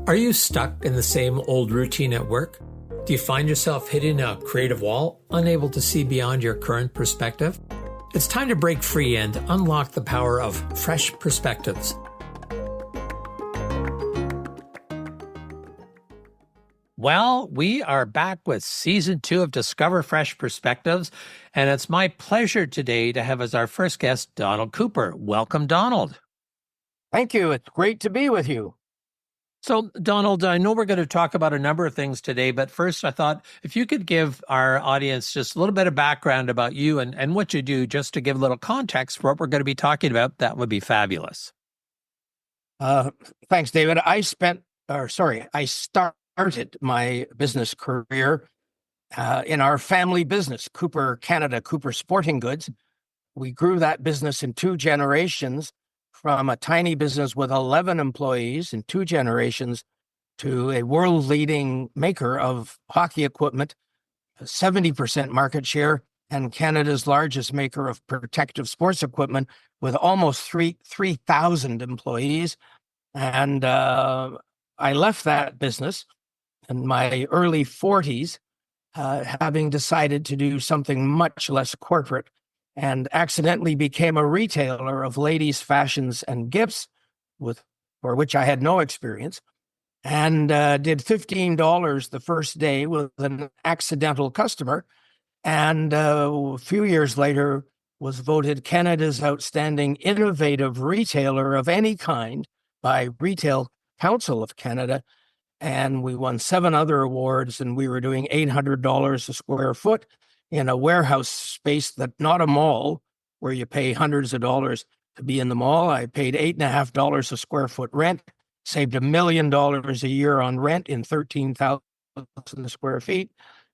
Are you stuck in the same old routine at work? Do you find yourself hitting a creative wall, unable to see beyond your current perspective? It's time to break free and unlock the power of fresh perspectives. Well, we are back with Season 2 of Discover Fresh Perspectives, and it's my pleasure today to have as our first guest, Donald Cooper. Welcome, Donald. Thank you. It's great to be with you. So, Donald, I know we're going to talk about a number of things today, but first I thought if you could give our audience just a little bit of background about you and what you do, just to give a little context for what we're going to be talking about, that would be fabulous. Thanks, David. I started my business career in our family business, Cooper Canada, Cooper Sporting Goods. We grew that business in 2 generations from a tiny business with 11 employees in 2 generations to a world-leading maker of hockey equipment, 70% market share, and Canada's largest maker of protective sports equipment with almost 3,000 employees. And I left that business in my early 40s, having decided to do something much less corporate, and accidentally became a retailer of ladies' fashions and gifts, for which I had no experience, and did $15 the first day with an accidental customer, and a few years later was voted Canada's outstanding innovative retailer of any kind by Retail Council of Canada. And we won 7 other awards, and we were doing $800 a square foot in a warehouse space, that not a mall where you pay hundreds of dollars to be in the mall. I paid $8.50 a square foot rent, saved $1 million a year on rent in 13,000 square feet,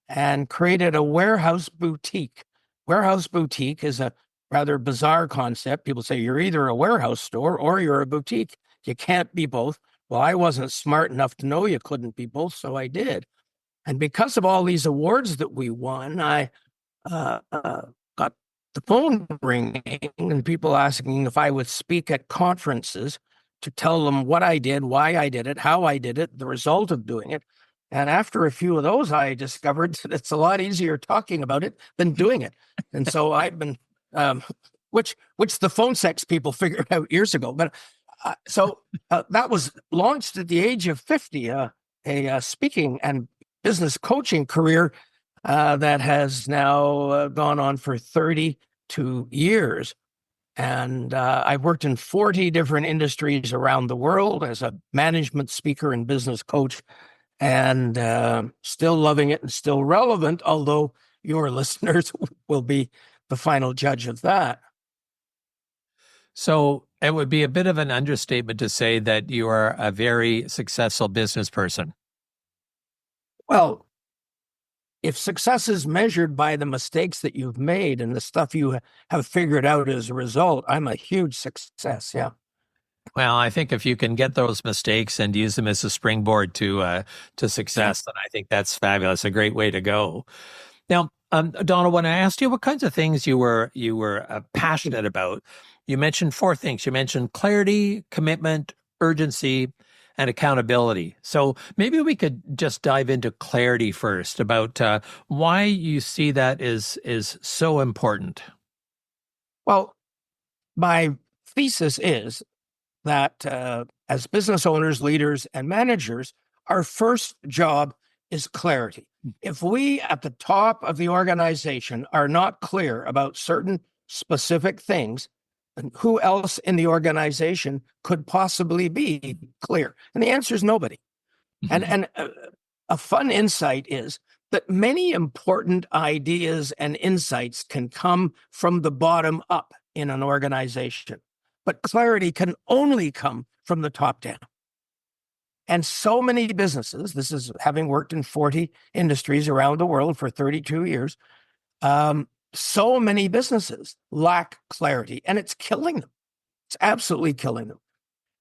and created a warehouse boutique. Warehouse boutique is a rather bizarre concept. People say you're either a warehouse store or you're a boutique. You can't be both. Well, I wasn't smart enough to know you couldn't be both, so I did. And because of all these awards that we won, I got the phone ringing and people asking if I would speak at conferences to tell them what I did, why I did it, how I did it, the result of doing it. And after a few of those, I discovered that it's a lot easier talking about it than doing it. And so I've been, which the phone sex people figured out years ago. But that was launched at the age of 50, a speaking and business coaching career that has now gone on for 32 years. And I've worked in 40 different industries around the world as a management speaker and business coach, and still loving it and still relevant, although your listeners will be the final judge of that. So it would be a bit of an understatement to say that you are a very successful business person. Well, if success is measured by the mistakes that you've made and the stuff you have figured out as a result, I'm a huge success. Yeah. Well, I think if you can get those mistakes and use them as a springboard to success, then I think that's fabulous. A great way to go. Now, Donald, when I asked you what kinds of things you were passionate about, you mentioned 4 things. You mentioned clarity, commitment, urgency, and accountability. So maybe we could just dive into clarity first about why you see that is so important. Well, my thesis is that as business owners, leaders, and managers, our first job is clarity. If we at the top of the organization are not clear about certain specific things, then who else in the organization could possibly be clear? And the answer is nobody. Mm-hmm. And a fun insight is that many important ideas and insights can come from the bottom up in an organization, but clarity can only come from the top down. And so many businesses, this is having worked in 40 industries around the world for 32 years, so many businesses lack clarity, and it's killing them. It's absolutely killing them.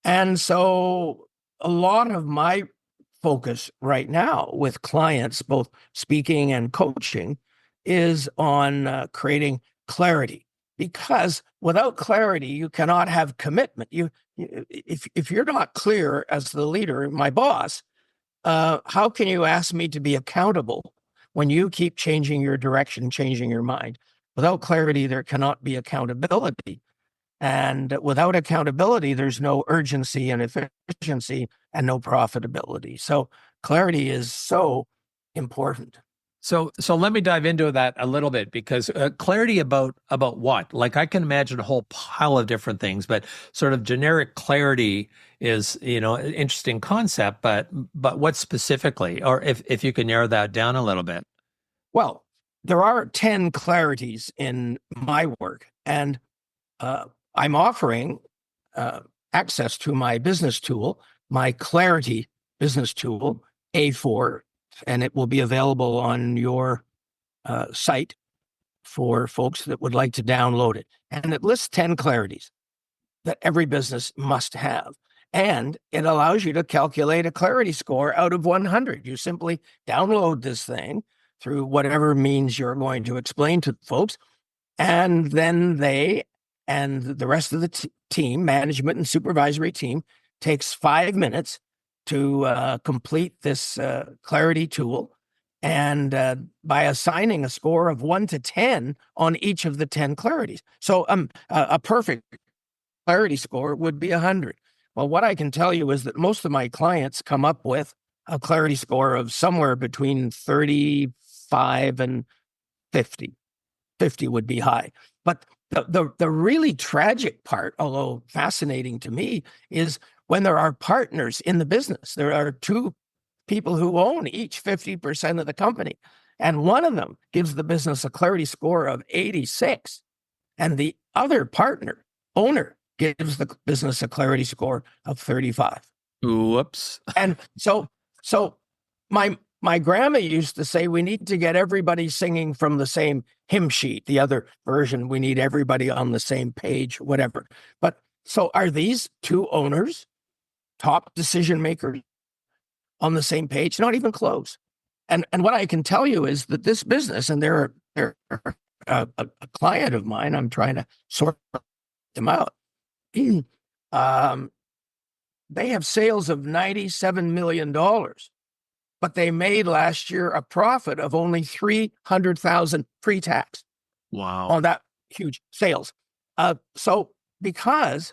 And so a lot of my focus right now with clients, both speaking and coaching, is on creating clarity. because without clarity, you cannot have commitment. If you're not clear as the leader, my boss, how can you ask me to be accountable when you keep changing your direction, changing your mind? Without clarity, there cannot be accountability. And without accountability, there's no urgency and efficiency and no profitability. So clarity is so important. So let me dive into that a little bit, because clarity about what? Like, I can imagine a whole pile of different things, but sort of generic clarity is, an interesting concept, but what specifically, or if you can narrow that down a little bit. Well, there are 10 clarities in my work, and I'm offering access to my business tool, my Clarity business tool, A4, and it will be available on your site for folks that would like to download it. And it lists 10 clarities that every business must have. And it allows you to calculate a clarity score out of 100. You simply download this thing through whatever means you're going to explain to folks, and then they and the rest of the team, management and supervisory team, takes 5 minutes to complete this clarity tool. And by assigning a score of 1 to 10 on each of the 10 clarities. So a perfect clarity score would be 100. Well, what I can tell you is that most of my clients come up with a clarity score of somewhere between 35 and 50. 50 would be high. But the really tragic part, although fascinating to me, is when there are partners in the business. There are two people who own each 50% of the company, and one of them gives the business a clarity score of 86, and the other owner, gives the business a clarity score of 35. Whoops. And so my grandma used to say, we need to get everybody singing from the same hymn sheet. The other version, we need everybody on the same page, whatever. But so are these two owners, top decision makers, on the same page? Not even close. And what I can tell you is that this business, and they're a client of mine, I'm trying to sort them out. They have sales of $97 million. But they made last year a profit of only $300,000 pre-tax. Wow. On that huge sales. So because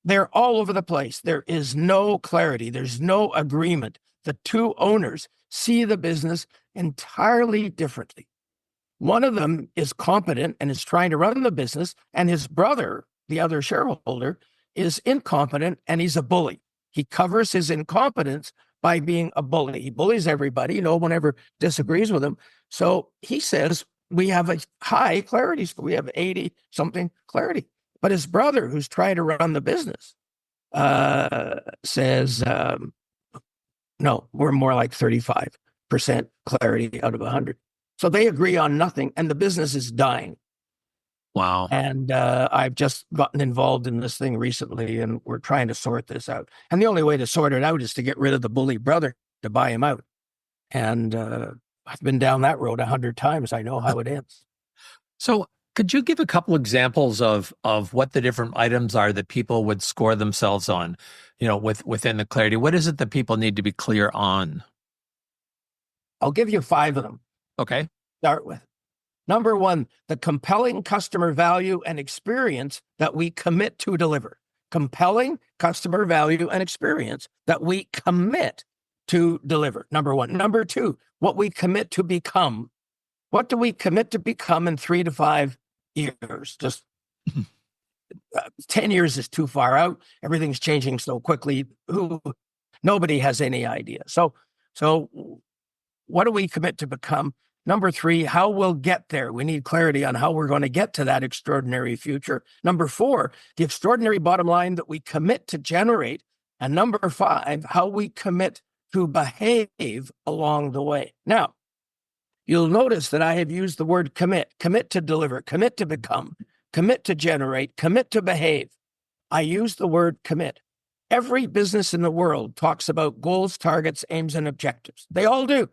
they're all over the place, there is no clarity, there's no agreement. The two owners see the business entirely differently. One of them is competent and is trying to run the business, and his brother, the other shareholder, is incompetent and he's a bully. He covers his incompetence by being a bully. He bullies everybody. No one ever disagrees with him. So he says, we have a high clarity score. We have 80 something clarity. But his brother, who's trying to run the business, says, no, we're more like 35% clarity out of 100. So they agree on nothing, and the business is dying. Wow. And I've just gotten involved in this thing recently, and we're trying to sort this out. And the only way to sort it out is to get rid of the bully brother, to buy him out. And I've been down that road 100 times. I know how it ends. So could you give a couple examples of what the different items are that people would score themselves on, within the clarity? What is it that people need to be clear on? I'll give you 5 of them. Okay. Start with. Number 1, the compelling customer value and experience that we commit to deliver. Compelling customer value and experience that we commit to deliver. Number 1. Number 2, what we commit to become. What do we commit to become in 3 to 5 years? Just 10 years is too far out. Everything's changing so quickly. Nobody has any idea. So what do we commit to become? Number 3, how we'll get there. We need clarity on how we're going to get to that extraordinary future. Number 4, the extraordinary bottom line that we commit to generate. And number 5, how we commit to behave along the way. Now, you'll notice that I have used the word commit to deliver, commit to become, commit to generate, commit to behave. I use the word commit. Every business in the world talks about goals, targets, aims, and objectives. They all do.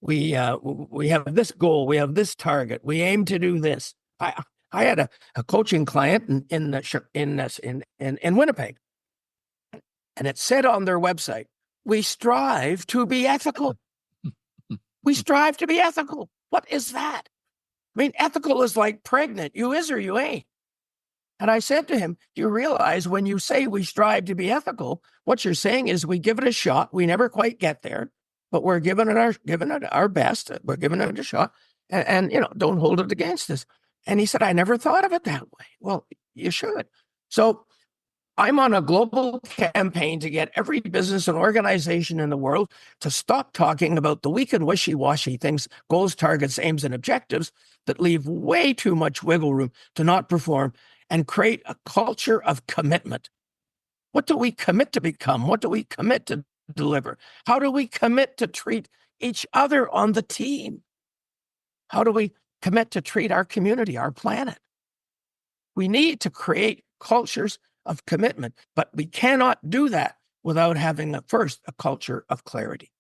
We have this goal, we have this target, we aim to do this. I had a coaching client in Winnipeg, and it said on their website, "We strive to be ethical. We strive to be ethical." What is that? I mean, ethical is like pregnant. You is or you ain't. And I said to him, "Do you realize when you say we strive to be ethical, what you're saying is we give it a shot. We never quite get there, but we're giving it our best. We're giving it a shot, and don't hold it against us." And he said, "I never thought of it that way." Well, you should. So I'm on a global campaign to get every business and organization in the world to stop talking about the weak and wishy-washy things, goals, targets, aims, and objectives that leave way too much wiggle room to not perform, and create a culture of commitment. What do we commit to become? What do we commit to deliver? How do we commit to treat each other on the team? How do we commit to treat our community, our planet? We need to create cultures of commitment, but we cannot do that without having first a culture of clarity.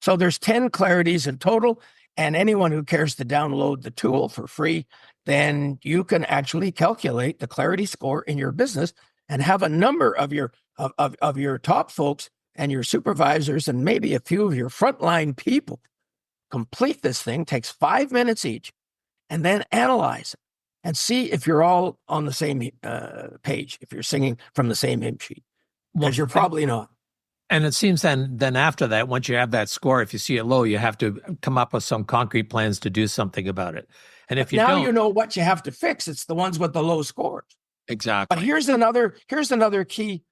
So there's 10 clarities in total, and anyone who cares to download the tool for free, then you can actually calculate the clarity score in your business and have a number of your top folks and your supervisors and maybe a few of your frontline people complete this thing. Takes 5 minutes each, and then analyze it and see if you're all on the same page, if you're singing from the same hymn sheet, because you're probably not. And it seems then after that, once you have that score, if you see it low, you have to come up with some concrete plans to do something about it. And if you now don't, you know what you have to fix. It's the ones with the low scores. Exactly. But here's another key,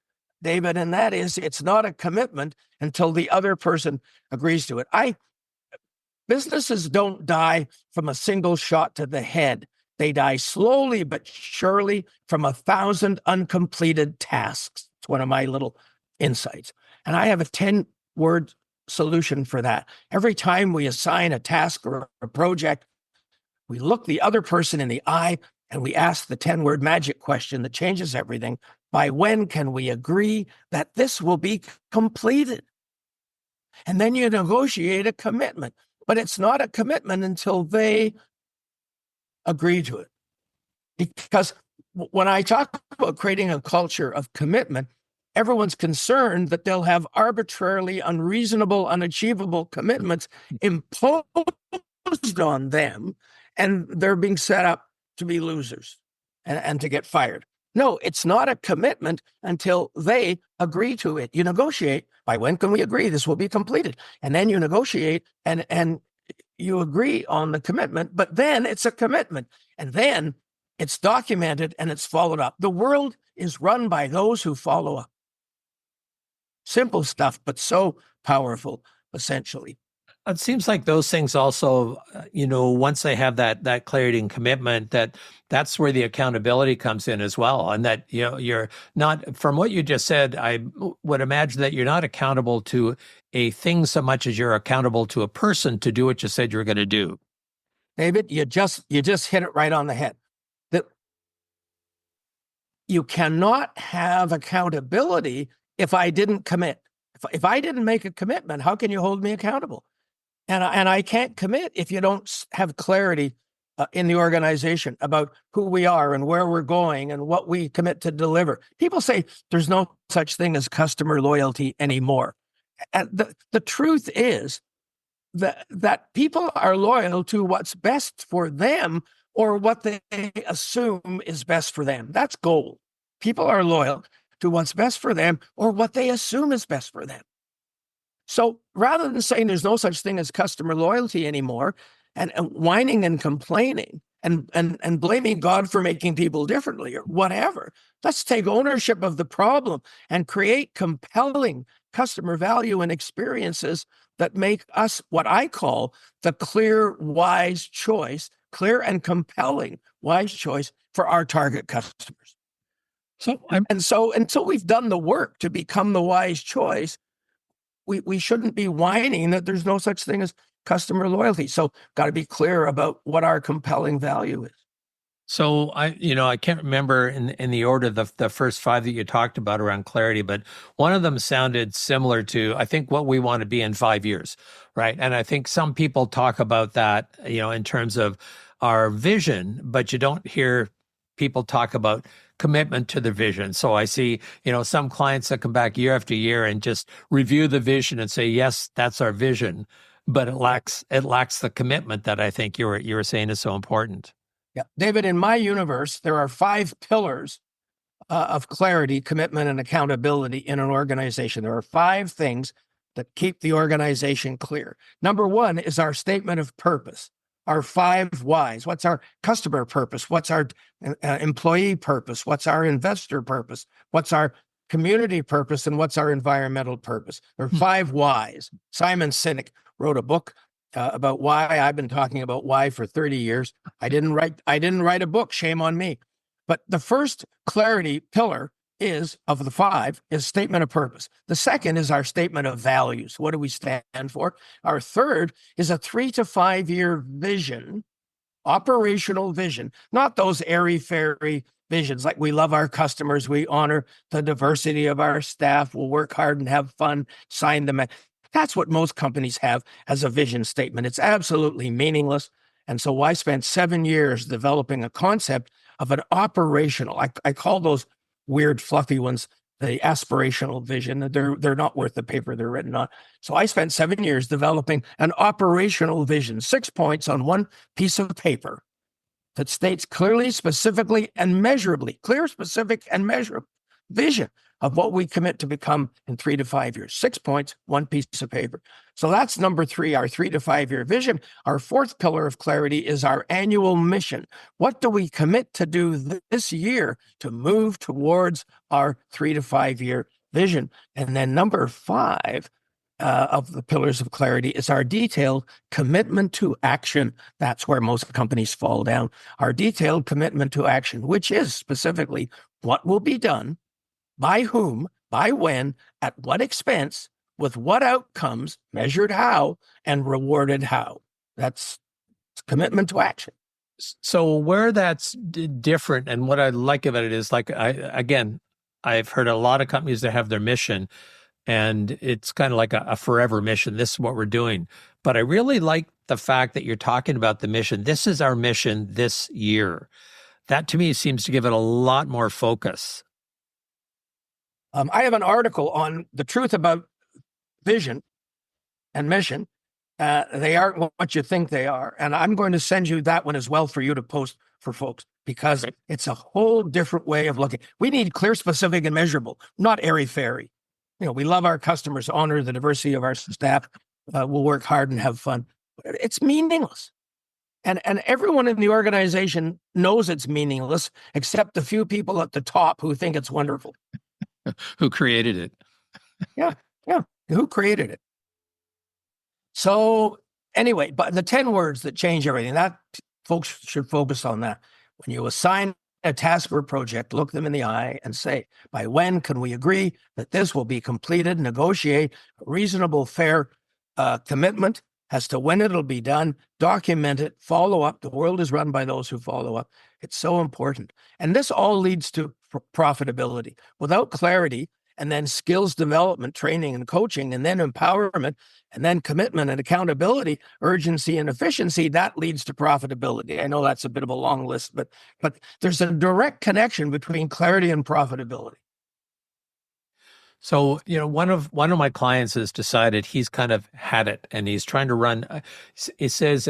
David, and that is it's not a commitment until the other person agrees to it. Businesses don't die from a single shot to the head. They die slowly but surely from 1,000 uncompleted tasks. It's one of my little insights. And I have a 10-word solution for that. Every time we assign a task or a project, we look the other person in the eye and we ask the 10-word magic question that changes everything. By when can we agree that this will be completed? And then you negotiate a commitment. But it's not a commitment until they agree to it. Because when I talk about creating a culture of commitment, everyone's concerned that they'll have arbitrarily unreasonable, unachievable commitments imposed on them, and they're being set up to be losers and to get fired. No, it's not a commitment until they agree to it. You negotiate. By when can we agree this will be completed? And then you negotiate and you agree on the commitment, but then it's a commitment. And then it's documented and it's followed up. The world is run by those who follow up. Simple stuff, but so powerful, essentially. It seems like those things also, once they have that clarity and commitment, that's where the accountability comes in as well. And that, you're not, from what you just said, I would imagine that you're not accountable to a thing so much as you're accountable to a person to do what you said you're going to do. David, you just hit it right on the head. That you cannot have accountability if I didn't commit. If I didn't make a commitment, how can you hold me accountable? And I can't commit if you don't have clarity in the organization about who we are and where we're going and what we commit to deliver. People say there's no such thing as customer loyalty anymore. And the truth is that people are loyal to what's best for them or what they assume is best for them. That's gold. People are loyal to what's best for them or what they assume is best for them. So rather than saying there's no such thing as customer loyalty anymore and whining and complaining and blaming God for making people differently or whatever, let's take ownership of the problem and create compelling customer value and experiences that make us what I call the clear, wise choice, clear and compelling wise choice for our target customers. So until we've done the work to become the wise choice, we shouldn't be whining that there's no such thing as customer loyalty. So got to be clear about what our compelling value is. So I can't remember in the order the first five that you talked about around clarity, but one of them sounded similar to, I think, what we want to be in 5 years, right? And I think some people talk about that, in terms of our vision, but you don't hear people talk about commitment to the vision. So I see, some clients that come back year after year and just review the vision and say, yes, that's our vision, but it lacks the commitment that I think you were saying is so important. Yeah. David, in my universe, there are 5 pillars of clarity, commitment, and accountability in an organization. There are 5 things that keep the organization clear. Number 1 is our statement of purpose, our 5 whys. What's our customer purpose? What's our employee purpose? What's our investor purpose? What's our community purpose? And what's our environmental purpose? There are 5 whys. Simon Sinek wrote a book about why. I've been talking about why for 30 years. I didn't write a book. Shame on me. But the first clarity pillar of the 5 is statement of purpose. The second is our statement of values. What do we stand for? Our third is a 3 to 5 year vision, operational vision, not those airy-fairy visions like we love our customers, we honor the diversity of our staff, we'll work hard and have fun, sign them. That's what most companies have as a vision statement. It's absolutely meaningless. And so I spent 7 years developing a concept of an operational, I call those weird fluffy ones the aspirational vision. They're not worth the paper they're written on. So I spent 7 years developing an operational vision, 6 points on one piece of paper that states clearly, specifically, and measurably, clear, specific, and measurable vision of what we commit to become in 3 to 5 years. 6 points, one piece of paper. So that's number 3, our 3 to 5 year vision. Our 4th pillar of clarity is our annual mission. What do we commit to do this year to move towards our 3 to 5 year vision? And then number 5 of the pillars of clarity is our detailed commitment to action. That's where most companies fall down. Our detailed commitment to action, which is specifically what will be done, by whom, by when, at what expense, with what outcomes, measured how, and rewarded how. That's commitment to action. So where that's different, and what I like about it is, like, I've heard a lot of companies that have their mission, and it's kind of like a forever mission. This is what we're doing. But I really like the fact that you're talking about the mission. This is our mission this year. That to me seems to give it a lot more focus. I have an article on the truth about vision and mission. They aren't what you think they are. And I'm going to send you that one as well for you to post for folks, because it's a whole different way of looking. We need clear, specific, and measurable, not airy-fairy. We love our customers, honor the diversity of our staff, we'll work hard and have fun. It's meaningless. And everyone in the organization knows it's meaningless, except the few people at the top who think it's wonderful. Who created it? Yeah. Who created it? So anyway, but the 10 words that change everything, that folks should focus on that. When you assign a task or a project, look them in the eye and say, by when can we agree that this will be completed? Negotiate a reasonable, fair commitment as to when it'll be done, document it, follow up. The world is run by those who follow up. It's so important. And this all leads to profitability. Without clarity, and then skills development, training and coaching, and then empowerment, and then commitment and accountability, urgency and efficiency, that leads to profitability. I know that's a bit of a long list, but there's a direct connection between clarity and profitability. So, one of my clients has decided he's kind of had it, and he's trying to run. It says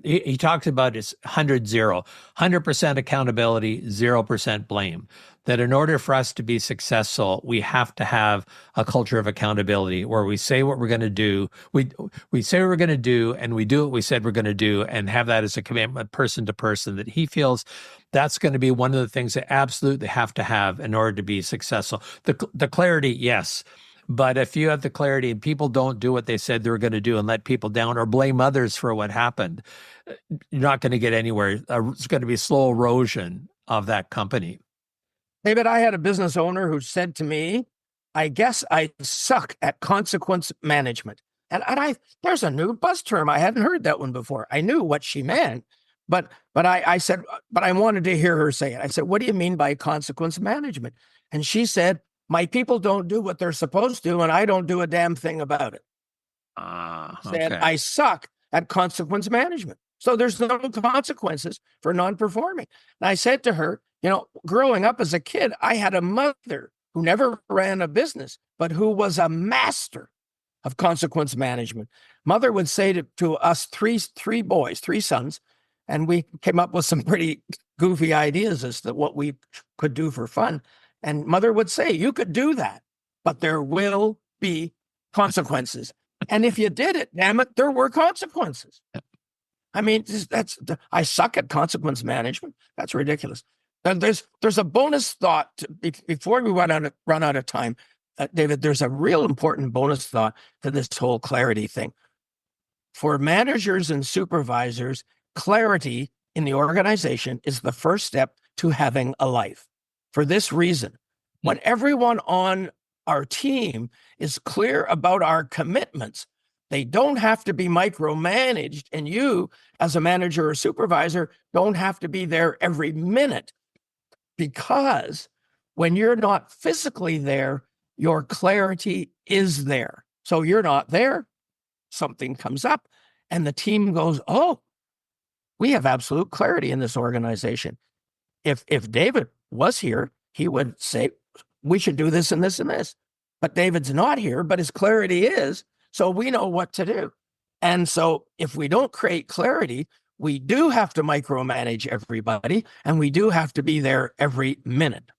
he talks about it's 100-0, 100% accountability, 0% blame. That in order for us to be successful, we have to have a culture of accountability where we say what we're going to do. We say what we're going to do, and we do what we said we're going to do, and have that as a commitment person to person, that he feels that's going to be one of the things that absolutely have to have in order to be successful. The clarity, yes. But if you have the clarity and people don't do what they said they were going to do and let people down or blame others for what happened, you're not going to get anywhere. It's going to be slow erosion of that company. David, I had a business owner who said to me, I guess I suck at consequence management. And there's a new buzz term. I hadn't heard that one before. I knew what she meant, but I said, but I wanted to hear her say it. I said, what do you mean by consequence management? And she said, my people don't do what they're supposed to, and I don't do a damn thing about it. Okay. Said, I suck at consequence management. So there's no consequences for non-performing. And I said to her, growing up as a kid, I had a mother who never ran a business, but who was a master of consequence management. Mother would say to us three boys, three sons, and we came up with some pretty goofy ideas as to what we could do for fun. And mother would say, you could do that, but there will be consequences. And if you did it, damn it, there were consequences. I mean, I suck at consequence management. That's ridiculous. There's a bonus thought before we run out of time, David. There's a real important bonus thought to this whole clarity thing. For managers and supervisors, clarity in the organization is the first step to having a life. For this reason, when everyone on our team is clear about our commitments, they don't have to be micromanaged, and you, as a manager or supervisor, don't have to be there every minute, because when you're not physically there, your clarity is there. So you're not there, something comes up, and the team goes, oh, we have absolute clarity in this organization. If David was here, he would say, we should do this and this and this. But David's not here, but his clarity is, so we know what to do. And so if we don't create clarity, we do have to micromanage everybody, and we do have to be there every minute.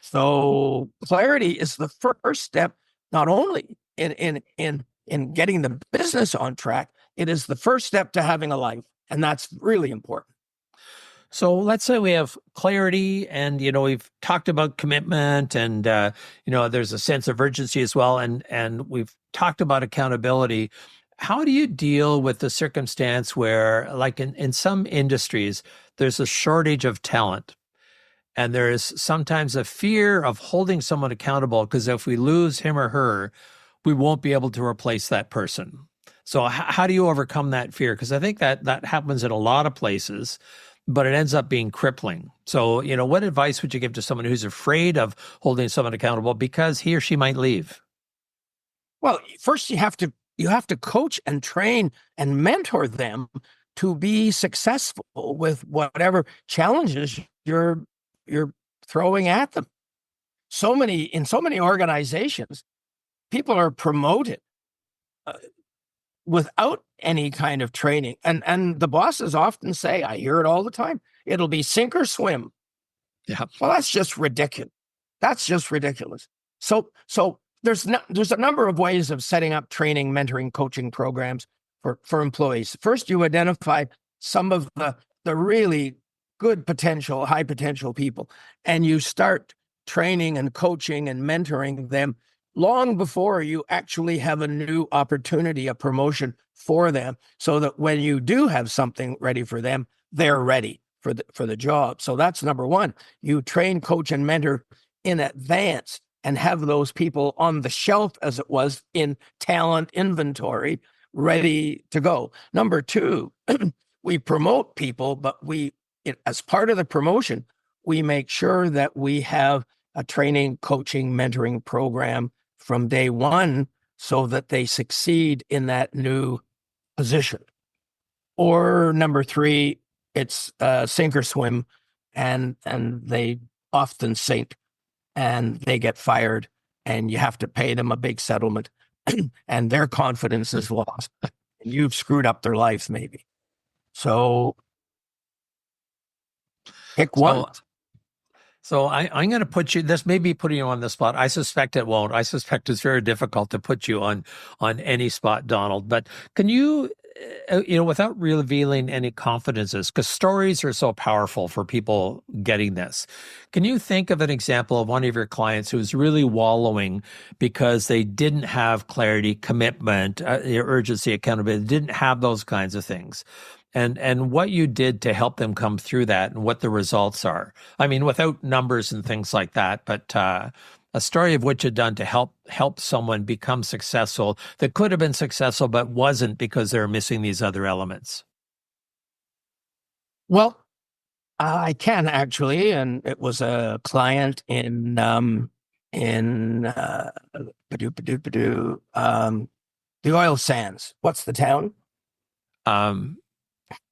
So clarity is the first step, not only in getting the business on track, it is the first step to having a life. And that's really important. So let's say we have clarity, and, we've talked about commitment, and, there's a sense of urgency as well. And we've talked about accountability. How do you deal with the circumstance where, like in some industries, there's a shortage of talent, and there is sometimes a fear of holding someone accountable, because if we lose him or her, we won't be able to replace that person. So how do you overcome that fear? Because I think that happens in a lot of places, but it ends up being crippling. So, what advice would you give to someone who's afraid of holding someone accountable because he or she might leave? Well, first you have to coach and train and mentor them to be successful with whatever challenges you're throwing at them. In so many organizations, people are promoted without any kind of training. And the bosses often say, I hear it all the time, it'll be sink or swim. Yeah. Well, that's just ridiculous. That's just ridiculous. So there's a number of ways of setting up training, mentoring, coaching programs for employees. First, you identify some of the really good potential, high potential people, and you start training and coaching and mentoring them long before you actually have a new opportunity, a promotion for them, so that when you do have something ready for them, they're ready for the job. So that's number one. You train, coach, and mentor in advance and have those people on the shelf, as it was, in talent inventory, ready to go. Number two, we promote people, but as part of the promotion, we make sure that we have a training, coaching, mentoring program from day one, so that they succeed in that new position. Or number three, it's sink or swim, and they often sink, and they get fired, and you have to pay them a big settlement, and their confidence is lost, and you've screwed up their life maybe. So pick one. So I'm going to put you, this may be putting you on the spot. I suspect it won't. I suspect it's very difficult to put you on any spot, Donald. But can you, without revealing any confidences, because stories are so powerful for people getting this, can you think of an example of one of your clients who's really wallowing because they didn't have clarity, commitment, urgency, accountability, didn't have those kinds of things? And what you did to help them come through that, and what the results are. I mean, without numbers and things like that, but a story of what you've done to help someone become successful that could have been successful but wasn't because they're missing these other elements. Well, I can actually, and it was a client in the oil sands. What's the town?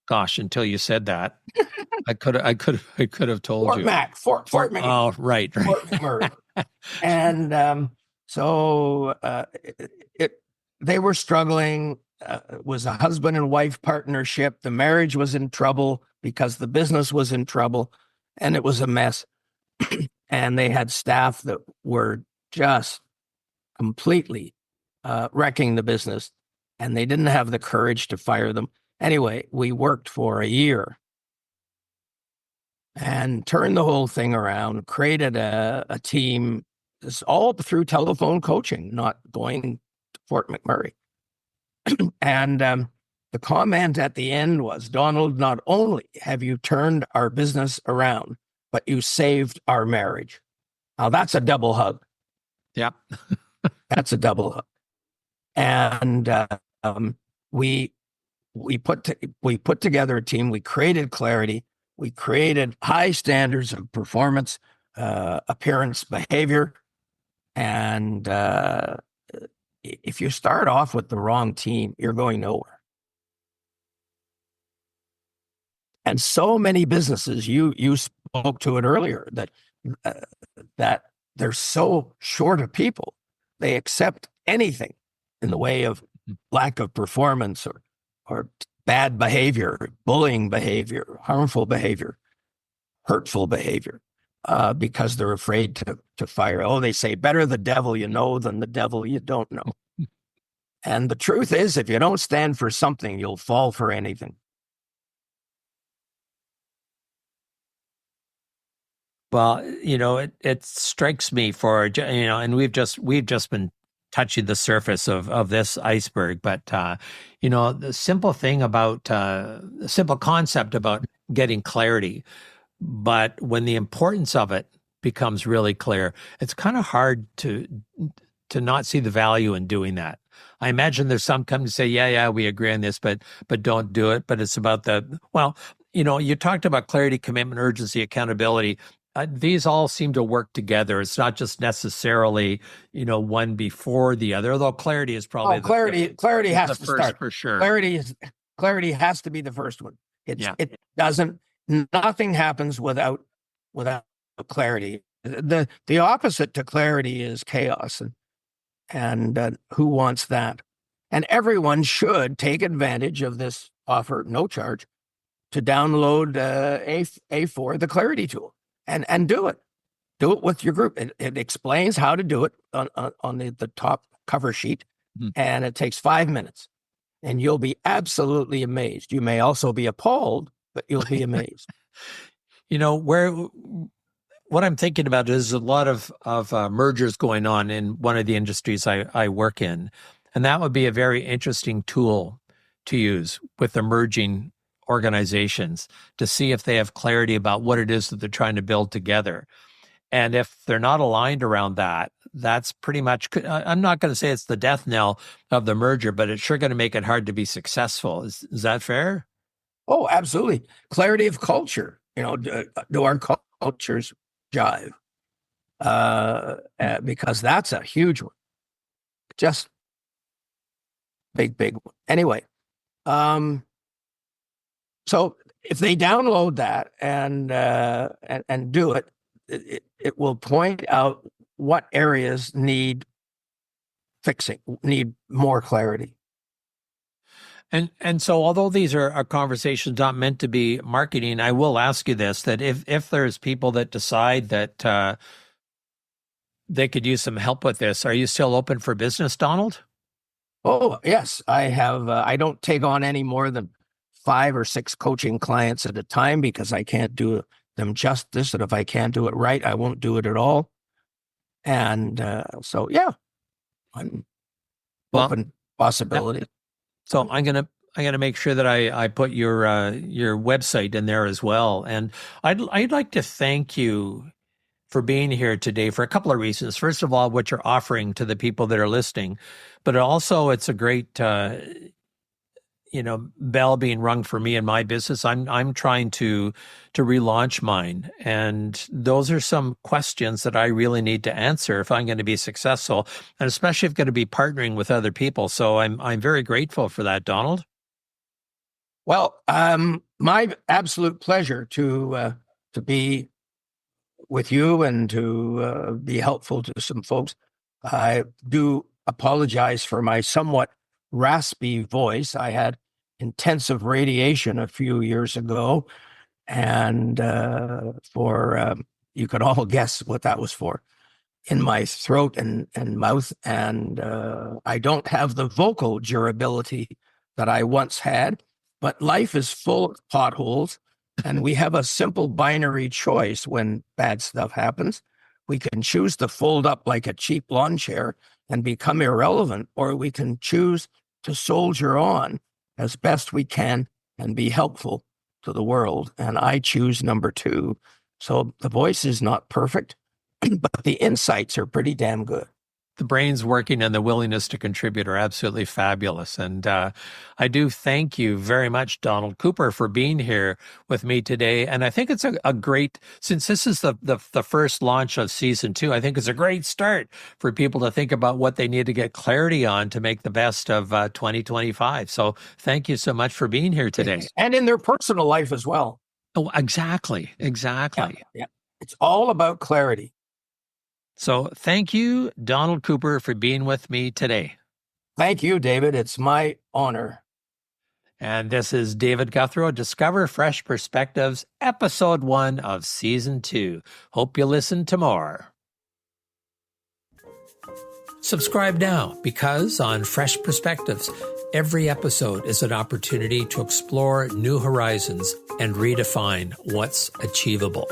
Gosh, until you said that, I could have told you. Fort Mac, Oh, right, right. Fort McMurray. And so they were struggling. It was a husband and wife partnership. The marriage was in trouble because the business was in trouble, and it was a mess. And they had staff that were just completely wrecking the business, and they didn't have the courage to fire them. Anyway, we worked for a year and turned the whole thing around, created a team. It's all through telephone coaching, not going to Fort McMurray. And the comment at the end was, Donald, not only have you turned our business around, but you saved our marriage. Now that's a double hug. Yeah. That's a double hug. And we put together a team. We created clarity. We created high standards of performance, appearance, behavior. And if you start off with the wrong team, you're going nowhere. And so many businesses, you spoke to it earlier, that they're so short of people, they accept anything in the way of lack of performance or bad behavior, bullying behavior, harmful behavior, hurtful behavior, because they're afraid to fire. Oh, they say better the devil you know than the devil you don't know. And the truth is, if you don't stand for something, you'll fall for anything. Well, it strikes me and we've just been touching the surface of this iceberg, but the simple thing about the simple concept about getting clarity, but when the importance of it becomes really clear, it's kind of hard to not see the value in doing that. I imagine there's some companies say, yeah, we agree on this, but don't do it. But it's about you talked about clarity, commitment, urgency, accountability. These all seem to work together. It's not just necessarily, one before the other, although clarity is probably clarity has to first start for sure. Clarity has to be the first one. Nothing happens without clarity. The opposite to clarity is chaos. And who wants that? And everyone should take advantage of this offer, no charge, to download A4, the clarity tool. And do it. Do it with your group. It explains how to do it on the top cover sheet, and it takes 5 minutes. And you'll be absolutely amazed. You may also be appalled, but you'll be amazed. What I'm thinking about is a lot of mergers going on in one of the industries I work in, and that would be a very interesting tool to use with emerging organizations to see if they have clarity about what it is that they're trying to build together. And if they're not aligned around that, that's pretty much, I'm not going to say it's the death knell of the merger, but it's sure going to make it hard to be successful. Is that fair? Oh, absolutely. Clarity of culture. Do our cultures jive? Because that's a huge one. Just big one. Anyway, so if they download that and do it, it will point out what areas need fixing, need more clarity. And so although these are conversations not meant to be marketing, I will ask you this, that if there's people that decide that they could use some help with this, are you still open for business, Donald? Oh, yes. I have. I don't take on any more than 5 or 6 coaching clients at a time because I can't do them justice. And if I can't do it right, I won't do it at all. And so, yeah, I'm open possibility. So I'm gonna make sure that I put your website in there as well. And I'd like to thank you for being here today for a couple of reasons. First of all, what you're offering to the people that are listening, but also it's a great bell being rung for me in my business. I'm trying to relaunch mine, and those are some questions that I really need to answer if I'm going to be successful, and especially if I'm going to be partnering with other people. So I'm very grateful for that, Donald. Well, my absolute pleasure to be with you and to be helpful to some folks. I do apologize for my somewhat raspy voice. I had intensive radiation a few years ago, and you could all guess what that was for, in my throat and mouth. And I don't have the vocal durability that I once had, but life is full of potholes. And we have a simple binary choice when bad stuff happens. We can choose to fold up like a cheap lawn chair and become irrelevant, or we can choose to soldier on as best we can and be helpful to the world. And I choose number two. So the voice is not perfect, but the insights are pretty damn good. The brains working and the willingness to contribute are absolutely fabulous. And I do thank you very much, Donald Cooper, for being here with me today. And I think it's a great, since this is the first launch of season 2, I think it's a great start for people to think about what they need to get clarity on to make the best of 2025. So thank you so much for being here today. And in their personal life as well. Oh, exactly. Yeah. It's all about clarity. So thank you, Donald Cooper, for being with me today. Thank you, David. It's my honor. And this is David Guthrow, Discover Fresh Perspectives, Episode 1 of Season 2. Hope you listen to more. Subscribe now, because on Fresh Perspectives, every episode is an opportunity to explore new horizons and redefine what's achievable.